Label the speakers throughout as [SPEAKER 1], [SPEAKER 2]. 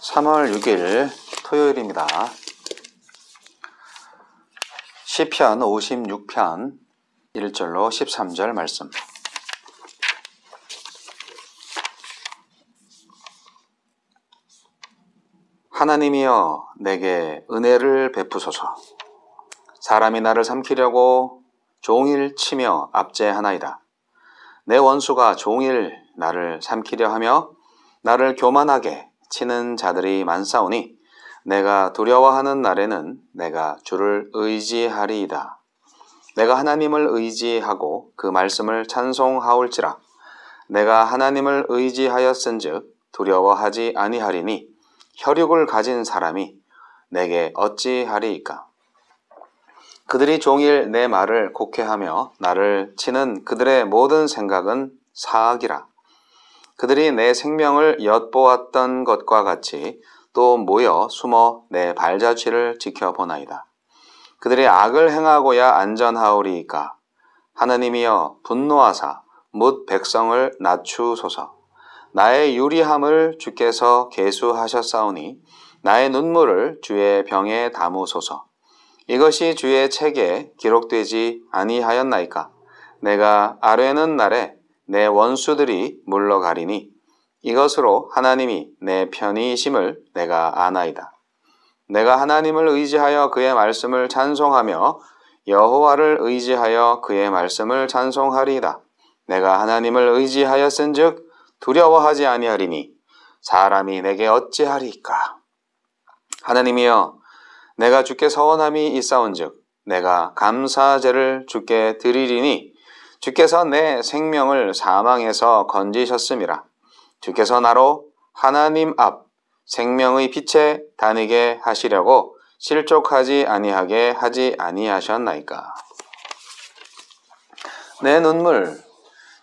[SPEAKER 1] 3월 6일 토요일입니다. 시편 56편 1절로 13절 말씀. 하나님이여 내게 은혜를 베푸소서. 사람이 나를 삼키려고 종일 치며 압제하나이다. 내 원수가 종일 나를 삼키려 하며 나를 교만하게 치는 자들이 많사오니 내가 두려워하는 날에는 내가 주를 의지하리이다. 내가 하나님을 의지하고 그 말씀을 찬송하올지라. 내가 하나님을 의지하였은즉 두려워하지 아니하리니 혈육을 가진 사람이 내게 어찌하리이까. 그들이 종일 내 말을 곡해하며 나를 치는 그들의 모든 생각은 사악이라. 그들이 내 생명을 엿보았던 것과 같이 또 모여 숨어 내 발자취를 지켜보나이다. 그들이 악을 행하고야 안전하오리이까. 하나님이여 분노하사 뭇 백성을 낮추소서. 나의 유리함을 주께서 계수하셨사오니 나의 눈물을 주의 병에 담으소서. 이것이 주의 책에 기록되지 아니하였나이까. 내가 아뢰는 날에 내 원수들이 물러가리니 이것으로 하나님이 내 편이심을 내가 아나이다. 내가 하나님을 의지하여 그의 말씀을 찬송하며 여호와를 의지하여 그의 말씀을 찬송하리이다. 내가 하나님을 의지하였은즉 두려워하지 아니하리니 사람이 내게 어찌하리이까. 하나님이여 내가 주께 서원함이 있사온즉 내가 감사제를 주께 드리리니 주께서 내 생명을 사망에서 건지셨음이라. 주께서 나로 하나님 앞 생명의 빛에 다니게 하시려고 실족하지 아니하게 하지 아니하셨나이까. 내 눈물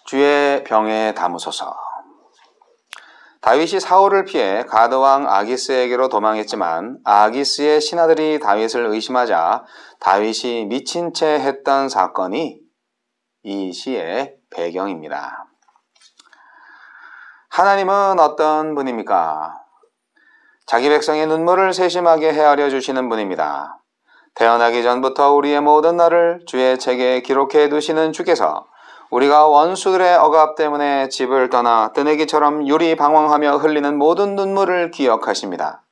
[SPEAKER 1] 주의 병에 담으소서. 다윗이 사울을 피해 가드왕 아기스에게로 도망했지만 아기스의 신하들이 다윗을 의심하자 다윗이 미친 채 했던 사건이 이 시의 배경입니다. 하나님은 어떤 분입니까? 자기 백성의 눈물을 세심하게 헤아려 주시는 분입니다. 태어나기 전부터 우리의 모든 날을 주의 책에 기록해 두시는 주께서 우리가 원수들의 억압 때문에 집을 떠나 뜨내기처럼 유리방황하며 흘리는 모든 눈물을 기억하십니다.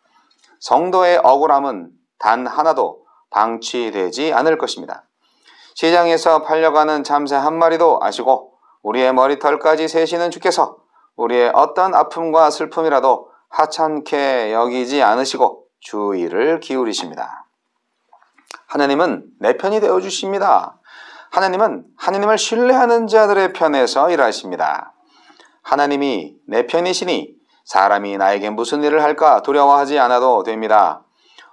[SPEAKER 1] 성도의 억울함은 단 하나도 방치되지 않을 것입니다. 시장에서 팔려가는 참새 한 마리도 아시고 우리의 머리털까지 세시는 주께서 우리의 어떤 아픔과 슬픔이라도 하찮게 여기지 않으시고 주의를 기울이십니다. 하나님은 내 편이 되어주십니다. 하나님은 하나님을 신뢰하는 자들의 편에서 일하십니다. 하나님이 내 편이시니 사람이 나에게 무슨 일을 할까 두려워하지 않아도 됩니다.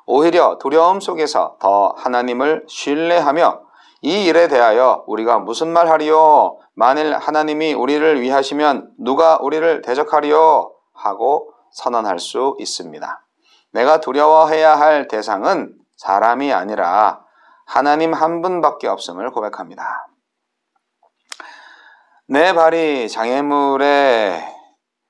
[SPEAKER 1] 오히려 두려움 속에서 더 하나님을 신뢰하며 이 일에 대하여 우리가 무슨 말 하리요? 만일 하나님이 우리를 위하시면 누가 우리를 대적하리요? 하고 선언할 수 있습니다. 내가 두려워해야 할 대상은 사람이 아니라 하나님 한 분밖에 없음을 고백합니다. 내 발이 장애물에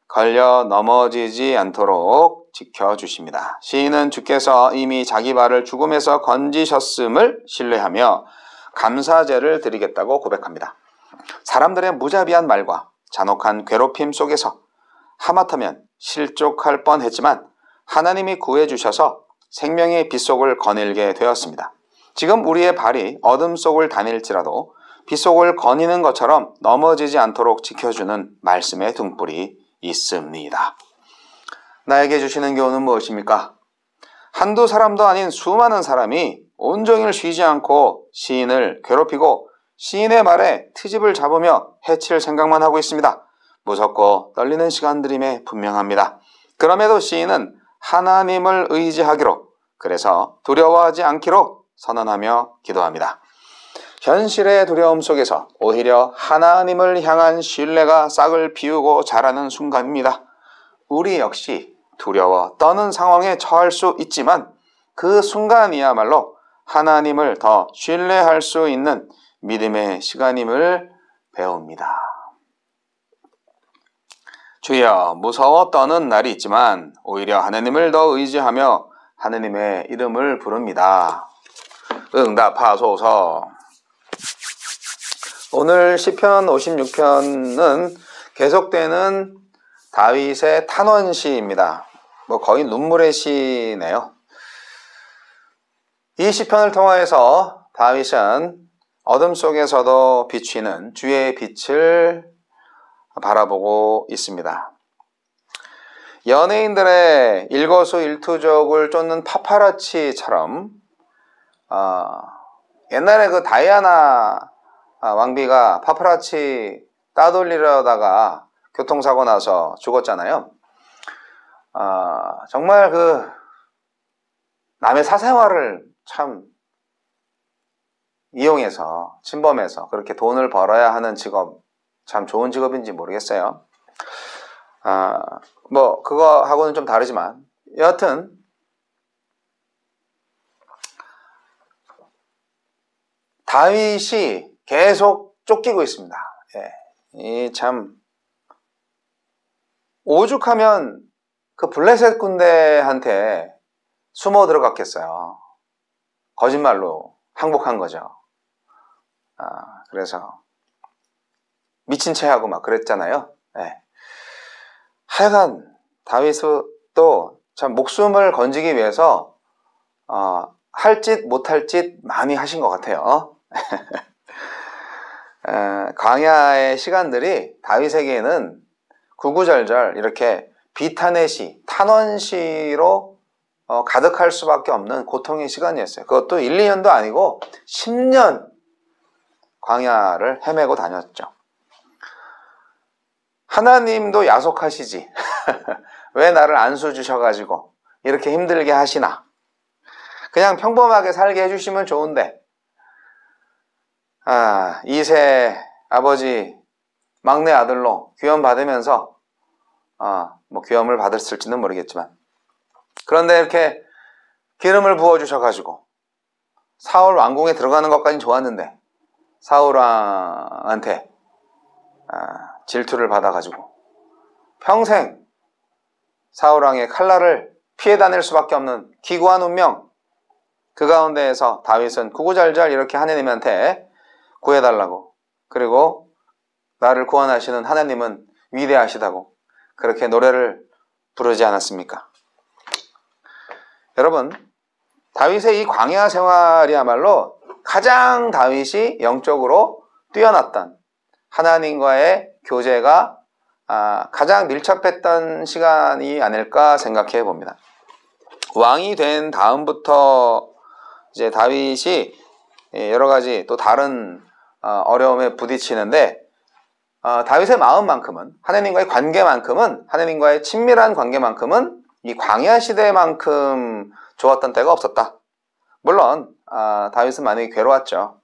[SPEAKER 1] 걸려 넘어지지 않도록 지켜주십니다. 시인은 주께서 이미 자기 발을 죽음에서 건지셨음을 신뢰하며 감사제를 드리겠다고 고백합니다. 사람들의 무자비한 말과 잔혹한 괴롭힘 속에서 하마터면 실족할 뻔했지만 하나님이 구해주셔서 생명의 빗속을 거닐게 되었습니다. 지금 우리의 발이 어둠 속을 다닐지라도 빗속을 거니는 것처럼 넘어지지 않도록 지켜주는 말씀의 등불이 있습니다. 나에게 주시는 교훈은 무엇입니까? 한두 사람도 아닌 수많은 사람이 온종일 쉬지 않고 시인을 괴롭히고 시인의 말에 트집을 잡으며 해칠 생각만 하고 있습니다. 무섭고 떨리는 시간들임에 분명합니다. 그럼에도 시인은 하나님을 의지하기로, 그래서 두려워하지 않기로 선언하며 기도합니다. 현실의 두려움 속에서 오히려 하나님을 향한 신뢰가 싹을 비우고 자라는 순간입니다. 우리 역시 두려워 떠는 상황에 처할 수 있지만 그 순간이야말로 하나님을 더 신뢰할 수 있는 믿음의 시간임을 배웁니다. 주여 무서워 떠는 날이 있지만 오히려 하느님을 더 의지하며 하느님의 이름을 부릅니다. 응답하소서. 오늘 시편 56편은 계속되는 다윗의 탄원시입니다. 거의 눈물의 시네요. 이 시편을 통해서 다윗은 어둠 속에서도 비추는 주의 빛을 바라보고 있습니다. 연예인들의 일거수일투족을 쫓는 파파라치처럼 옛날에 그 다이아나 왕비가 파파라치 따돌리려다가 교통사고 나서 죽었잖아요. 정말 그 남의 사생활을 참 이용해서 침범해서 그렇게 돈을 벌어야 하는 직업, 참 좋은 직업인지 모르겠어요. 그거하고는 좀 다르지만 여하튼 다윗이 계속 쫓기고 있습니다. 이 참 오죽하면 그 블레셋 군대한테 숨어 들어갔겠어요. 거짓말로 항복한 거죠. 그래서 미친 채 하고 막 그랬잖아요. 하여간 다윗도 참 목숨을 건지기 위해서 할 짓 못할 짓 많이 하신 것 같아요. 광야의 시간들이 다윗에게는 구구절절 이렇게 비탄의 시, 탄원시로 가득할 수밖에 없는 고통의 시간이었어요. 그것도 1, 2년도 아니고 10년 광야를 헤매고 다녔죠. 하나님도 야속하시지. 왜 나를 안수 주셔가지고 이렇게 힘들게 하시나. 그냥 평범하게 살게 해주시면 좋은데 2세 아버지 막내 아들로 귀염 받으면서 귀염을 받았을지는 모르겠지만 그런데 이렇게 기름을 부어주셔가지고 사울 왕궁에 들어가는 것까지는 좋았는데 사울 왕한테 질투를 받아가지고 평생 사울 왕의 칼날을 피해 다닐 수밖에 없는 기구한 운명, 그 가운데에서 다윗은 구구절절 이렇게 하느님한테 구해달라고, 그리고 나를 구원하시는 하나님은 위대하시다고 그렇게 노래를 부르지 않았습니까? 여러분, 다윗의 이 광야 생활이야말로 가장 다윗이 영적으로 뛰어났던, 하나님과의 교제가 가장 밀접했던 시간이 아닐까 생각해 봅니다. 왕이 된 다음부터 이제 다윗이 여러 가지 또 다른 어려움에 부딪히는데, 다윗의 마음만큼은, 하나님과의 관계만큼은, 하나님과의 친밀한 관계만큼은 이 광야 시대만큼 좋았던 때가 없었다. 물론 다윗은 많이 괴로웠죠.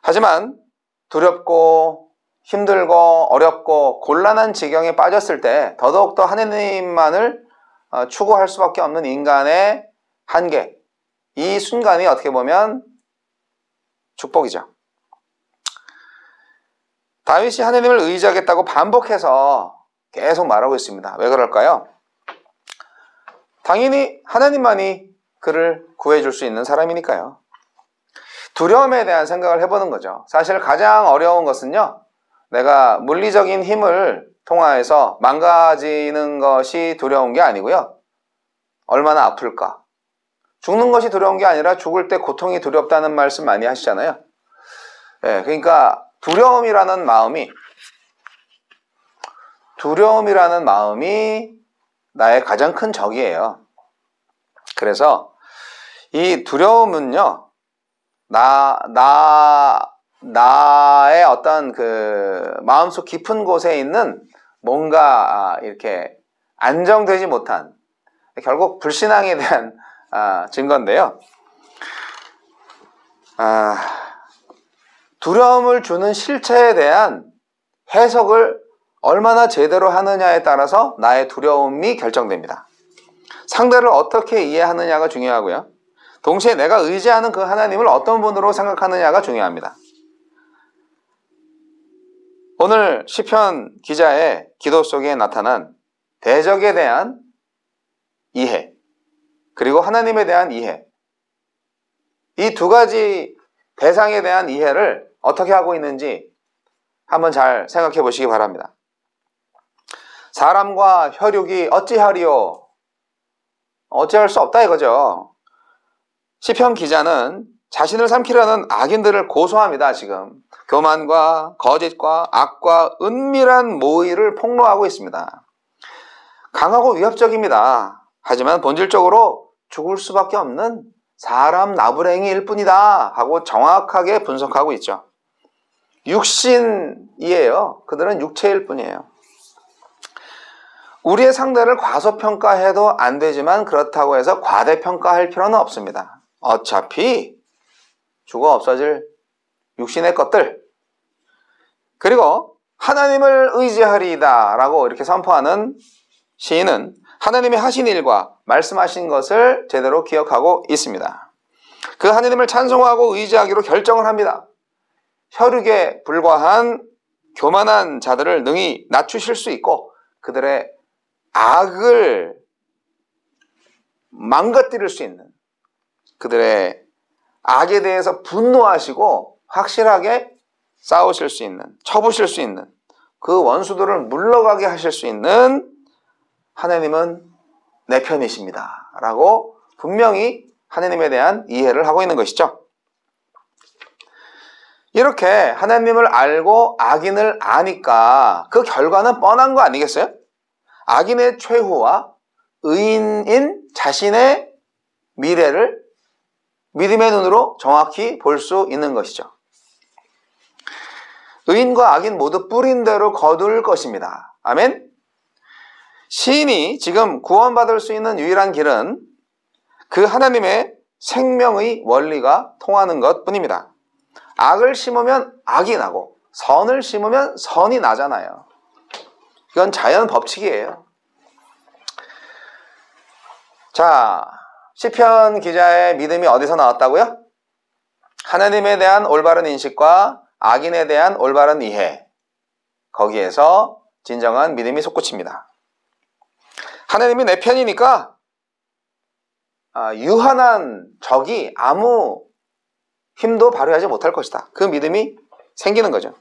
[SPEAKER 1] 하지만 두렵고 힘들고 어렵고 곤란한 지경에 빠졌을 때 더더욱더 하나님만을 추구할 수밖에 없는 인간의 한계, 이 순간이 어떻게 보면 축복이죠. 다윗이 하나님을 의지하겠다고 반복해서 계속 말하고 있습니다. 왜 그럴까요? 당연히 하나님만이 그를 구해줄 수 있는 사람이니까요. 두려움에 대한 생각을 해보는 거죠. 사실 가장 어려운 것은요, 내가 물리적인 힘을 통하여서 망가지는 것이 두려운 게 아니고요, 얼마나 아플까. 죽는 것이 두려운 게 아니라 죽을 때 고통이 두렵다는 말씀 많이 하시잖아요. 그러니까 두려움이라는 마음이 나의 가장 큰 적이에요. 그래서 이 두려움은요, 나의 어떤 그 마음속 깊은 곳에 있는 뭔가 이렇게 안정되지 못한, 결국 불신앙에 대한 증거인데요. 두려움을 주는 실체에 대한 해석을 얼마나 제대로 하느냐에 따라서 나의 두려움이 결정됩니다. 상대를 어떻게 이해하느냐가 중요하고요. 동시에 내가 의지하는 그 하나님을 어떤 분으로 생각하느냐가 중요합니다. 오늘 시편 기자의 기도 속에 나타난 대적에 대한 이해, 그리고 하나님에 대한 이해, 이 두 가지 대상에 대한 이해를 어떻게 하고 있는지 한번 잘 생각해 보시기 바랍니다. 사람과 혈육이 어찌하리요? 어찌할 수 없다 이거죠. 시편 기자는 자신을 삼키려는 악인들을 고소합니다. 지금 교만과 거짓과 악과 은밀한 모의를 폭로하고 있습니다. 강하고 위협적입니다. 하지만 본질적으로 죽을 수밖에 없는 사람 나부랭이일 뿐이다 하고 정확하게 분석하고 있죠. 육신이에요. 그들은 육체일 뿐이에요. 우리의 상대를 과소평가해도 안 되지만 그렇다고 해서 과대평가할 필요는 없습니다. 어차피 죽어 없어질 육신의 것들, 그리고 하나님을 의지하리이다 라고 이렇게 선포하는 시인은 하나님이 하신 일과 말씀하신 것을 제대로 기억하고 있습니다. 그 하나님을 찬송하고 의지하기로 결정을 합니다. 혈육에 불과한 교만한 자들을 능히 낮추실 수 있고 그들의 악을 망가뜨릴 수 있는, 그들의 악에 대해서 분노하시고 확실하게 싸우실 수 있는, 쳐부실 수 있는, 그 원수들을 물러가게 하실 수 있는 하나님은 내 편이십니다 라고 분명히 하나님에 대한 이해를 하고 있는 것이죠. 이렇게 하나님을 알고 악인을 아니까 그 결과는 뻔한 거 아니겠어요? 악인의 최후와 의인인 자신의 미래를 믿음의 눈으로 정확히 볼 수 있는 것이죠. 의인과 악인 모두 뿌린 대로 거둘 것입니다. 아멘? 시인이 지금 구원받을 수 있는 유일한 길은 그 하나님의 생명의 원리가 통하는 것 뿐입니다. 악을 심으면 악이 나고 선을 심으면 선이 나잖아요. 이건 자연 법칙이에요. 자, 시편 기자의 믿음이 어디서 나왔다고요? 하나님에 대한 올바른 인식과 악인에 대한 올바른 이해, 거기에서 진정한 믿음이 솟구칩니다. 하나님이 내 편이니까 유한한 적이 아무 힘도 발휘하지 못할 것이다. 그 믿음이 생기는 거죠.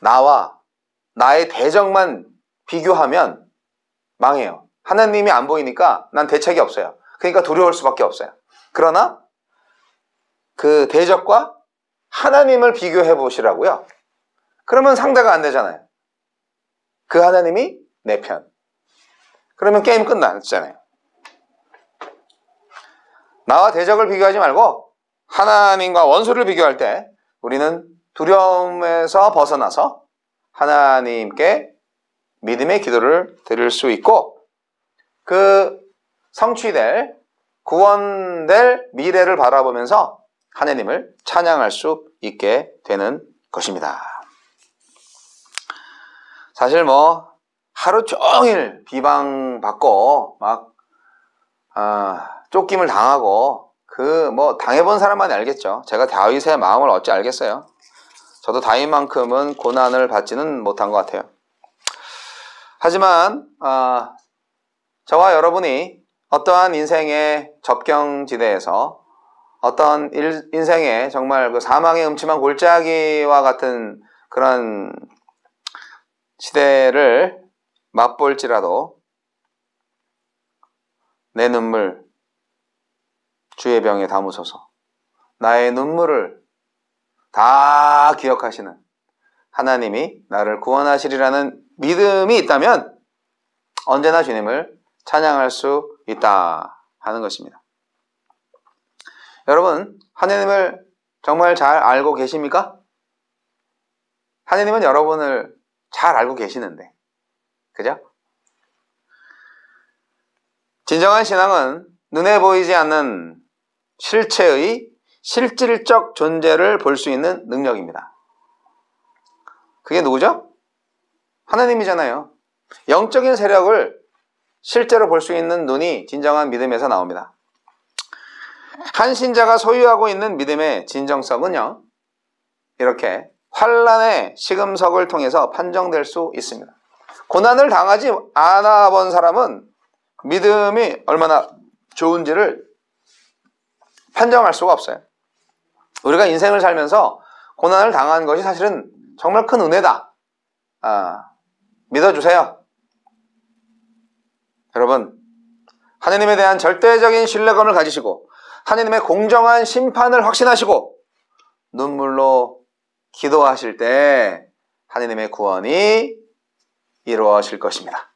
[SPEAKER 1] 나와 나의 대적만 비교하면 망해요. 하나님이 안 보이니까 난 대책이 없어요. 그러니까 두려울 수밖에 없어요. 그러나 그 대적과 하나님을 비교해 보시라고요. 그러면 상대가 안 되잖아요. 그 하나님이 내 편. 그러면 게임 끝나잖아요. 나와 대적을 비교하지 말고 하나님과 원수를 비교할 때 우리는 두려움에서 벗어나서 하나님께 믿음의 기도를 드릴 수 있고 그 성취될, 구원될 미래를 바라보면서 하나님을 찬양할 수 있게 되는 것입니다. 사실 하루 종일 비방받고 막 쫓김을 당하고 당해본 사람만이 알겠죠. 제가 다윗의 마음을 어찌 알겠어요. 저도 다윗만큼은 고난을 받지는 못한 것 같아요. 하지만 저와 여러분이 어떠한 인생의 접경지대에서 어떤 인생의 정말 그 사망의 음침한 골짜기와 같은 그런 시대를 맛볼지라도 내 눈물 주의 병에 담으소서. 나의 눈물을 다 기억하시는 하나님이 나를 구원하시리라는 믿음이 있다면 언제나 주님을 찬양할 수 있다 하는 것입니다. 여러분, 하나님을 정말 잘 알고 계십니까? 하나님은 여러분을 잘 알고 계시는데, 그죠? 진정한 신앙은 눈에 보이지 않는 실체의 실질적 존재를 볼 수 있는 능력입니다. 그게 누구죠? 하나님이잖아요. 영적인 세력을 실제로 볼 수 있는 눈이 진정한 믿음에서 나옵니다. 한 신자가 소유하고 있는 믿음의 진정성은요, 이렇게 환난의 시금석을 통해서 판정될 수 있습니다. 고난을 당하지 않아 본 사람은 믿음이 얼마나 좋은지를 판정할 수가 없어요. 우리가 인생을 살면서 고난을 당한 것이 사실은 정말 큰 은혜다. 믿어주세요. 여러분, 하느님에 대한 절대적인 신뢰감을 가지시고 하느님의 공정한 심판을 확신하시고 눈물로 기도하실 때 하느님의 구원이 이루어질 것입니다.